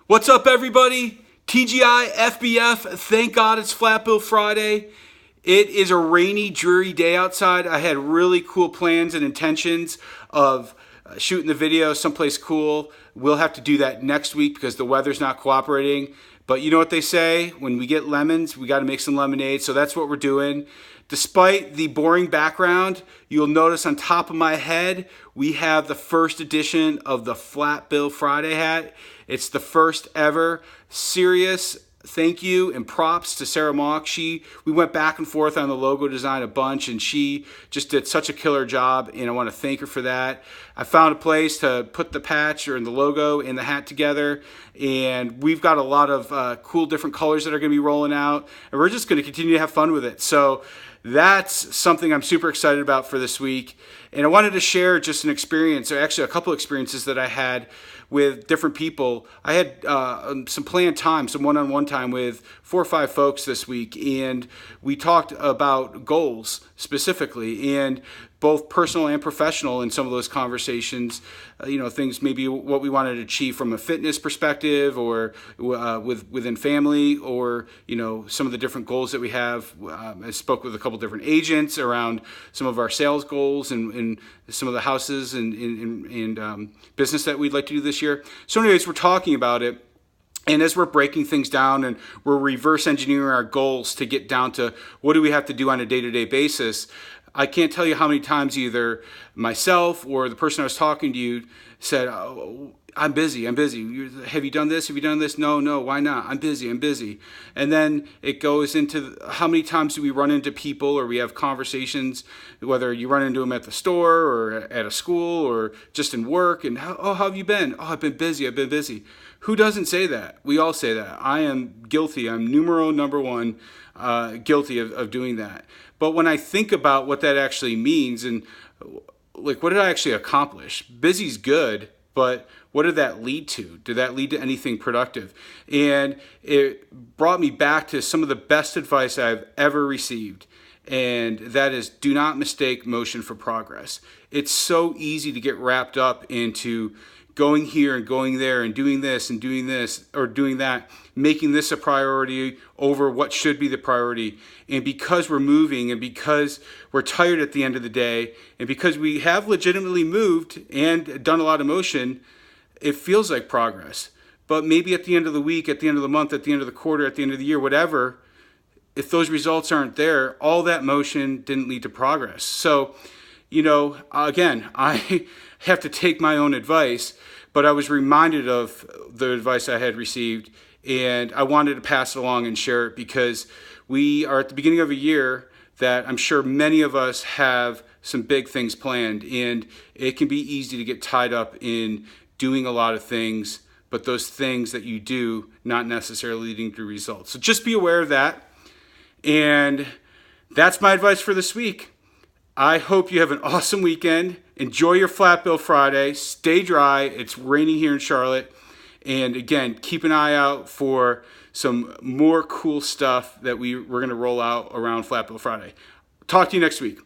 What's up, everybody? TGI, FBF, thank God it's Flat Bill Friday. It is a rainy, dreary day outside. I had really cool plans and intentions of shooting the video someplace cool. We'll have to do that next week because the weather's not cooperating. But you know what they say, when we get lemons, we got to make some lemonade. So that's what we're doing. Despite the boring background, you'll notice on top of my head, we have the first edition of the Flat Bill Friday hat. It's the first ever. Serious thank you and props to Sarah Mock. We went back and forth on the logo design a bunch, and she just did such a killer job, and I want to thank her for that. I found a place to put the patch or the logo and the hat together, and we've got a lot of cool different colors that are going to be rolling out, and we're just going to continue to have fun with it. So that's something I'm super excited about for this week. And I wanted to share just an experience, or actually a couple experiences that I had with different people. I had some planned time, some one-on-one time with 4 or 5 folks this week, and we talked about goals specifically, and both personal and professional in some of those conversations, things maybe what we wanted to achieve from a fitness perspective or within family, or, some of the different goals that we have. I spoke with a couple different agents around some of our sales goals and some of the houses and business that we'd like to do this year. So anyways, we're talking about it. And as we're breaking things down and we're reverse engineering our goals to get down to what do we have to do on a day-to-day basis, I can't tell you how many times either myself or the person I was talking to you said, "Oh, I'm busy. Have you done this? Have you done this? No, why not? I'm busy. And then it goes into how many times do we run into people or we have conversations, whether you run into them at the store or at a school or just in work, and how have you been? Oh, I've been busy. Who doesn't say that? We all say that. I am guilty. I'm number one guilty of doing that. But when I think about what that actually means and like what did I actually accomplish? Busy's good, but what did that lead to? Did that lead to anything productive? And it brought me back to some of the best advice I've ever received. And that is, do not mistake motion for progress. It's so easy to get wrapped up into going here and going there and doing this or doing that, making this a priority over what should be the priority. And because we're moving and because we're tired at the end of the day and because we have legitimately moved and done a lot of motion, it feels like progress. But maybe at the end of the week, at the end of the month, at the end of the quarter, at the end of the year, whatever, if those results aren't there, all that motion didn't lead to progress. So, again, I have to take my own advice, but I was reminded of the advice I had received, and I wanted to pass it along and share it because we are at the beginning of a year that I'm sure many of us have some big things planned, and it can be easy to get tied up in doing a lot of things, but those things that you do not necessarily leading to results. So just be aware of that. And that's my advice for this week. I hope you have an awesome weekend. Enjoy your Flat Bill Friday. Stay dry. It's raining here in Charlotte. And again, keep an eye out for some more cool stuff that we're going to roll out around Flat Bill Friday. Talk to you next week.